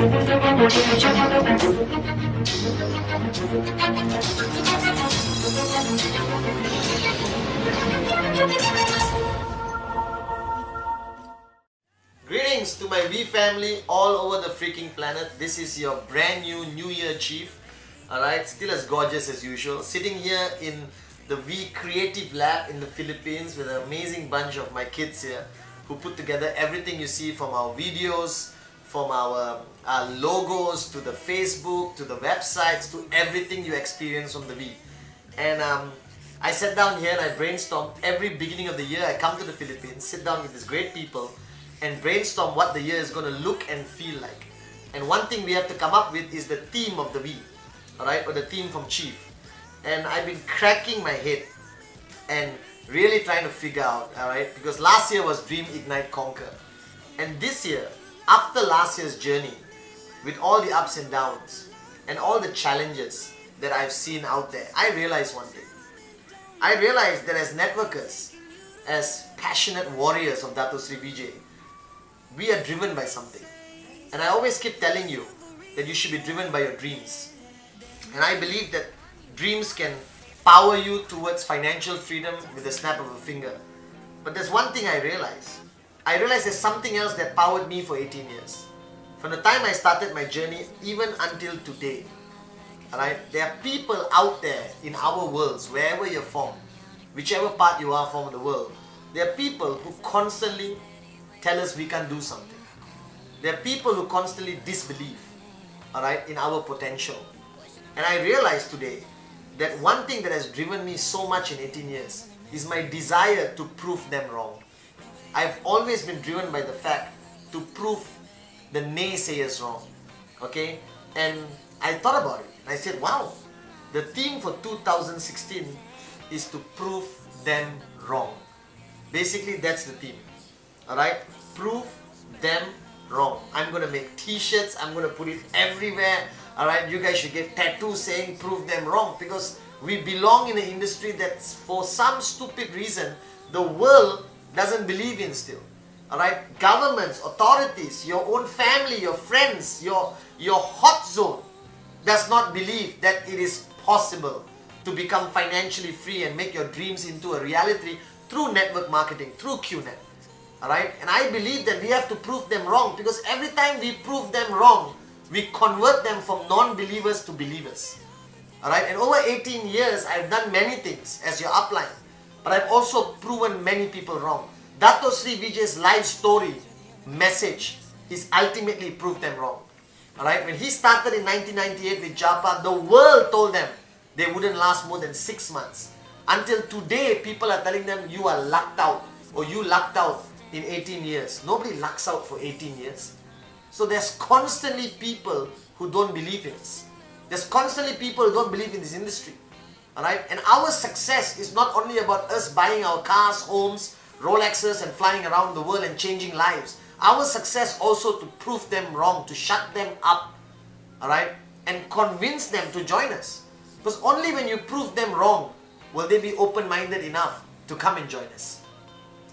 Greetings to my V family all over the freaking planet. This is your brand new New Year Chief. Alright, still as gorgeous as usual. Sitting here in the V Creative Lab in the Philippines with an amazing bunch of my kids here who put together everything you see from our videos, from our logos, to the Facebook, to the websites, to everything you experience from the V. And I sat down here and I brainstormed. Every beginning of the year I come to the Philippines, sit down with these great people and brainstorm what the year is going to look and feel like. And one thing we have to come up with is the theme of the V, alright, or the theme from Chief. And I've been cracking my head and really trying to figure out, alright, because last year was Dream, Ignite, Conquer. And this year, after last year's journey, with all the ups and downs and all the challenges that I've seen out there, I realized one thing. I realized that as networkers, as passionate warriors of Dato Sri Vijay, we are driven by something. And I always keep telling you that you should be driven by your dreams. And I believe that dreams can power you towards financial freedom with the snap of a finger. But there's one thing I realized. I realized there's something else that powered me for 18 years. From the time I started my journey, even until today. Alright, there are people out there in our worlds, wherever you're from, whichever part you are from the world, there are people who constantly tell us we can't do something. There are people who constantly disbelieve, alright, in our potential. And I realized today that one thing that has driven me so much in 18 years is my desire to prove them wrong. I've always been driven by the fact to prove the naysayers wrong. Okay? And I thought about it. I said, wow, the theme for 2016 is to prove them wrong. Basically, that's the theme. Alright? Prove them wrong. I'm going to make t-shirts. I'm going to put it everywhere. Alright? You guys should get tattoos saying prove them wrong, because we belong in an industry that for some stupid reason the world doesn't believe in still. Alright? Governments, authorities, your own family, your friends, your hot zone does not believe that it is possible to become financially free and make your dreams into a reality through network marketing, through QNet. Alright? And I believe that we have to prove them wrong, because every time we prove them wrong, we convert them from non-believers to believers. Alright? And over 18 years, I've done many things as your upline. But I've also proven many people wrong. Dato Sri Vijay's life story, message, is ultimately prove them wrong. Alright? When he started in 1998 with Japa, the world told them they wouldn't last more than 6 months. Until today, people are telling them you are lucked out, or you lucked out in 18 years. Nobody lucks out for 18 years. So there's constantly people who don't believe in us. There's constantly people who don't believe in this industry. Alright? And our success is not only about us buying our cars, homes, Rolexes and flying around the world and changing lives. Our success also to prove them wrong, to shut them up. Alright? And convince them to join us. Because only when you prove them wrong will they be open-minded enough to come and join us.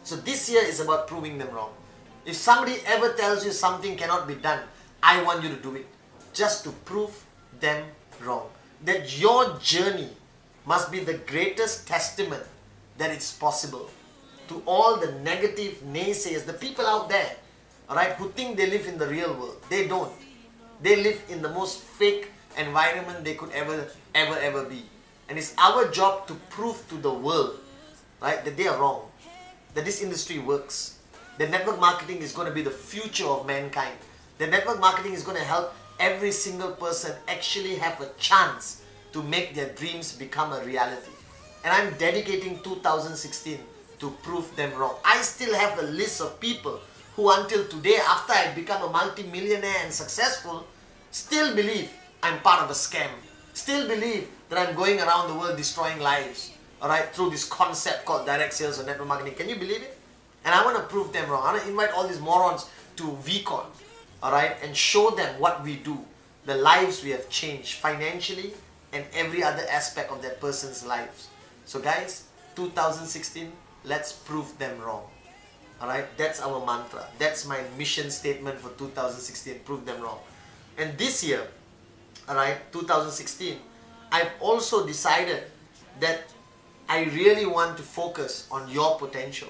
So this year is about proving them wrong. If somebody ever tells you something cannot be done, I want you to do it. Just to prove them wrong. That your journey must be the greatest testament that it's possible. To all the negative naysayers, the people out there, alright, who think they live in the real world. They don't. They live in the most fake environment they could ever be. And it's our job to prove to the world, right, that they are wrong. That this industry works. That network marketing is going to be the future of mankind. That network marketing is going to help every single person actually have a chance to make their dreams become a reality. And I'm dedicating 2016 to prove them wrong. I still have a list of people who until today, after I become a multi-millionaire and successful, still believe I'm part of a scam. Still believe that I'm going around the world destroying lives, alright, through this concept called direct sales or network marketing. Can you believe it? And I want to prove them wrong. I want to invite all these morons to VCon, alright, and show them what we do, the lives we have changed financially and every other aspect of that person's lives. So guys, 2016, let's prove them wrong. Alright, that's our mantra. That's my mission statement for 2016, prove them wrong. And this year, alright, 2016, I've also decided that I really want to focus on your potential.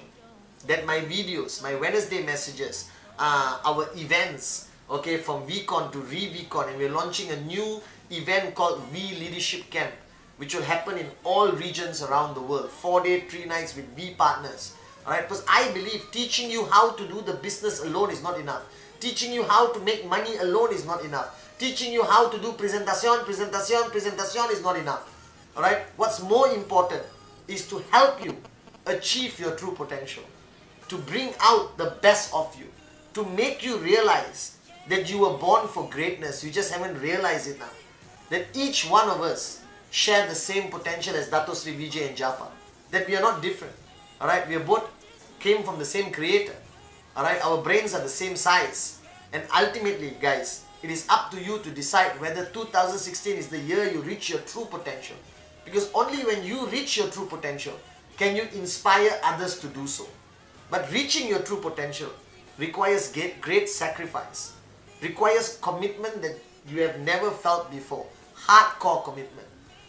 That my videos, my Wednesday messages, our events, okay, from VCon to ReVCon, and we're launching a new event called V Leadership Camp, which will happen in all regions around the world. 4 days, 3 nights with V partners. Alright, because I believe teaching you how to do the business alone is not enough. Teaching you how to make money alone is not enough. Teaching you how to do presentation is not enough. Alright, what's more important is to help you achieve your true potential, to bring out the best of you, to make you realize that you were born for greatness, you just haven't realized it now. That each one of us share the same potential as Dato Sri Vijay and Japa. That we are not different. Alright, we are both came from the same creator. Alright, our brains are the same size. And ultimately, guys, it is up to you to decide whether 2016 is the year you reach your true potential. Because only when you reach your true potential can you inspire others to do so. But reaching your true potential requires great sacrifice, requires commitment that you have never felt before, hardcore commitment,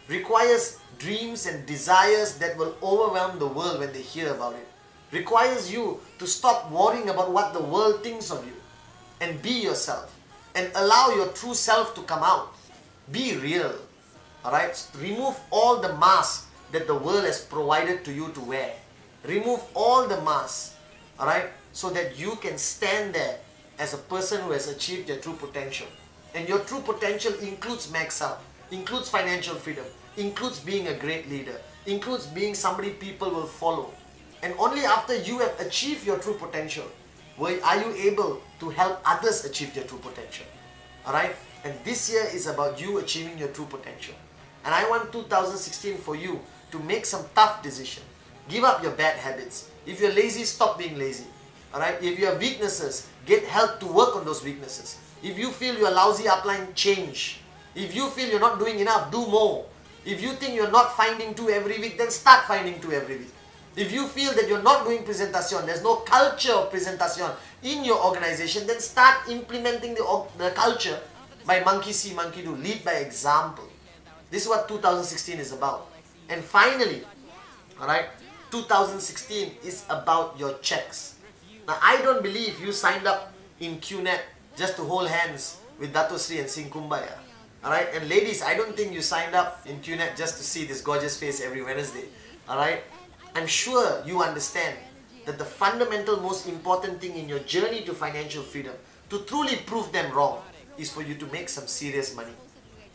requires dreams and desires that will overwhelm the world when they hear about it, requires you to stop worrying about what the world thinks of you and be yourself and allow your true self to come out. Be real, alright? Remove all the masks that the world has provided to you to wear. Remove all the masks, alright? So that you can stand there as a person who has achieved their true potential. And your true potential includes max out, includes financial freedom, includes being a great leader, includes being somebody people will follow. And only after you have achieved your true potential are you able to help others achieve their true potential. Alright? And this year is about you achieving your true potential. And I want 2016 for you to make some tough decisions. Give up your bad habits. If you're lazy, stop being lazy. Alright? If you have weaknesses, get help to work on those weaknesses. If you feel you're lousy upline, change. If you feel you're not doing enough, do more. If you think you're not finding 2 every week, then start finding 2 every week. If you feel that you're not doing presentation, there's no culture of presentation in your organization, then start implementing the culture by monkey see, monkey do. Lead by example. This is what 2016 is about. And finally, alright, 2016 is about your checks. Now, I don't believe you signed up in QNet just to hold hands with Dato Sri and sing Kumbaya. Alright, and ladies, I don't think you signed up in QNet just to see this gorgeous face every Wednesday. Alright, I'm sure you understand that the fundamental most important thing in your journey to financial freedom, to truly prove them wrong, is for you to make some serious money.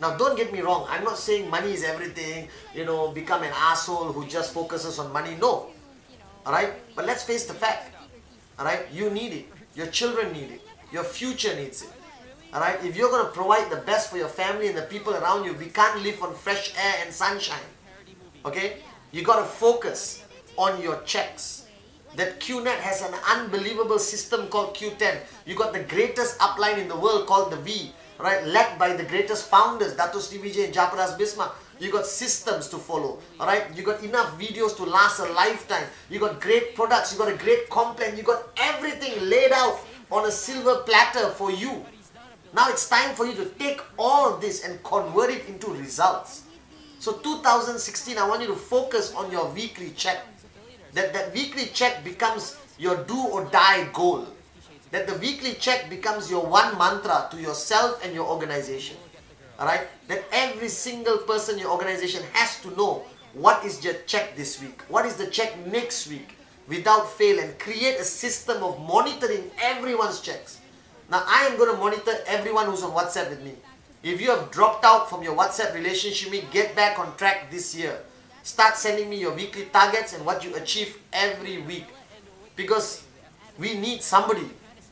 Now, don't get me wrong, I'm not saying money is everything, you know, become an asshole who just focuses on money. No. Alright, but let's face the fact. Alright, you need it. Your children need it. Your future needs it. Alright, if you're going to provide the best for your family and the people around you, we can't live on fresh air and sunshine. Okay? You got to focus on your checks. That QNet has an unbelievable system called Q10. You got the greatest upline in the world called the V, right? Led by the greatest founders, Dato Sri Vijay and Japadas Bismarck. You got systems to follow, alright? You got enough videos to last a lifetime. You got great products, you got a great complaint, you got everything laid out on a silver platter for you. Now it's time for you to take all of this and convert it into results. So 2016, I want you to focus on your weekly check. That weekly check becomes your do or die goal. That the weekly check becomes your one mantra to yourself and your organization. Alright? That every single person in your organization has to know what is your check this week, what is the check next week, without fail, and create a system of monitoring everyone's checks. Now, I am going to monitor everyone who's on WhatsApp with me. If you have dropped out from your WhatsApp relationship with me, get back on track this year. Start sending me your weekly targets and what you achieve every week. Because we need somebody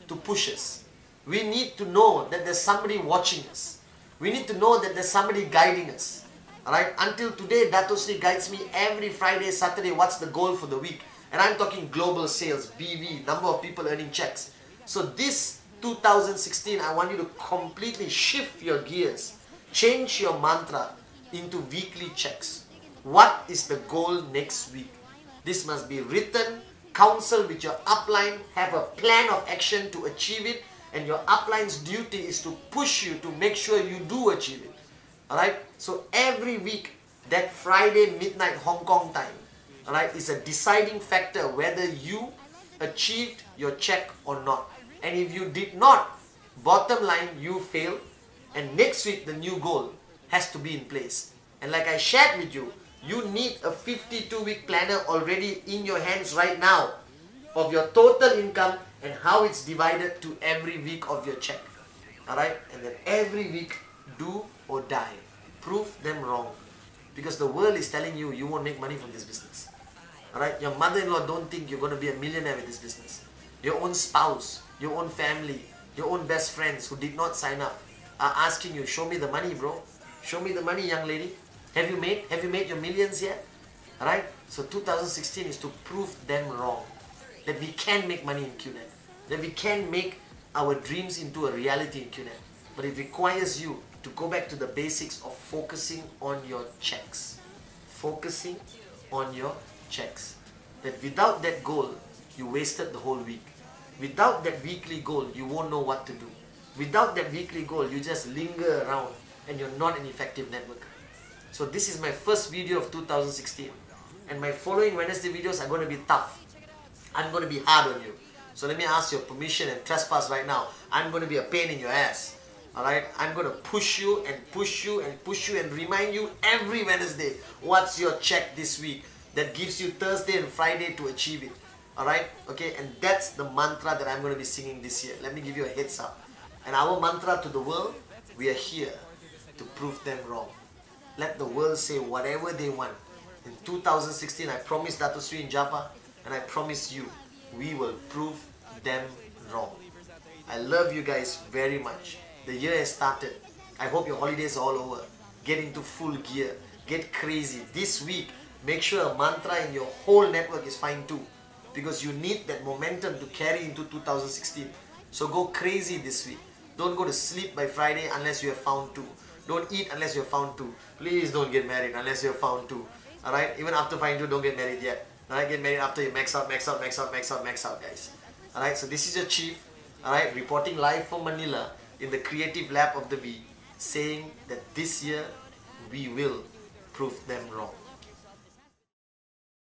to push us. We need to know that there's somebody watching us. We need to know that there's somebody guiding us. Alright? Until today, Dato Sri guides me every Friday, Saturday, what's the goal for the week. And I'm talking global sales, BV, number of people earning checks. So this 2016, I want you to completely shift your gears. Change your mantra into weekly checks. What is the goal next week? This must be written, counsel with your upline, have a plan of action to achieve it, and your upline's duty is to push you to make sure you do achieve it. Alright, so every week, that Friday midnight Hong Kong time, alright, is a deciding factor whether you achieved your check or not. And if you did not, bottom line, you failed, and next week the new goal has to be in place. And like I shared with you, you need a 52-week planner already in your hands right now of your total income and how it's divided to every week of your check. Alright, and then every week, do or die. Prove them wrong. Because the world is telling you, you won't make money from this business. Alright, your mother-in-law don't think you're going to be a millionaire with this business. Your own spouse, your own family, your own best friends who did not sign up are asking you, show me the money, bro. Show me the money, young lady. Have you made your millions yet? Alright, so 2016 is to prove them wrong. That we can make money in QNet. That we can make our dreams into a reality in QNet. But it requires you to go back to the basics of focusing on your checks. Focusing on your checks. That without that goal, you wasted the whole week. Without that weekly goal, you won't know what to do. Without that weekly goal, you just linger around and you're not an effective networker. So this is my first video of 2016. And my following Wednesday videos are going to be tough. I'm going to be hard on you. So let me ask your permission and trespass right now. I'm going to be a pain in your ass. Alright? I'm going to push you and push you and push you and remind you every Wednesday what's your check this week. That gives you Thursday and Friday to achieve it. Alright? Okay? And that's the mantra that I'm going to be singing this year. Let me give you a heads up. And our mantra to the world, we are here to prove them wrong. Let the world say whatever they want. In 2016, I promised Dato Sri in Java, and I promise you, we will prove them wrong. I love you guys very much. The year has started. I hope your holidays are all over. Get into full gear. Get crazy. This week, make sure a mantra in your whole network is fine too. Because you need that momentum to carry into 2016. So go crazy this week. Don't go to sleep by Friday unless you have found two. Don't eat unless you have found two. Please don't get married unless you have found two. Alright? Even after finding two, don't get married yet. Alright? Get married after you max out, guys. Alright? So this is your chief. Alright? Reporting live from Manila in the creative lab of the V, saying that this year we will prove them wrong.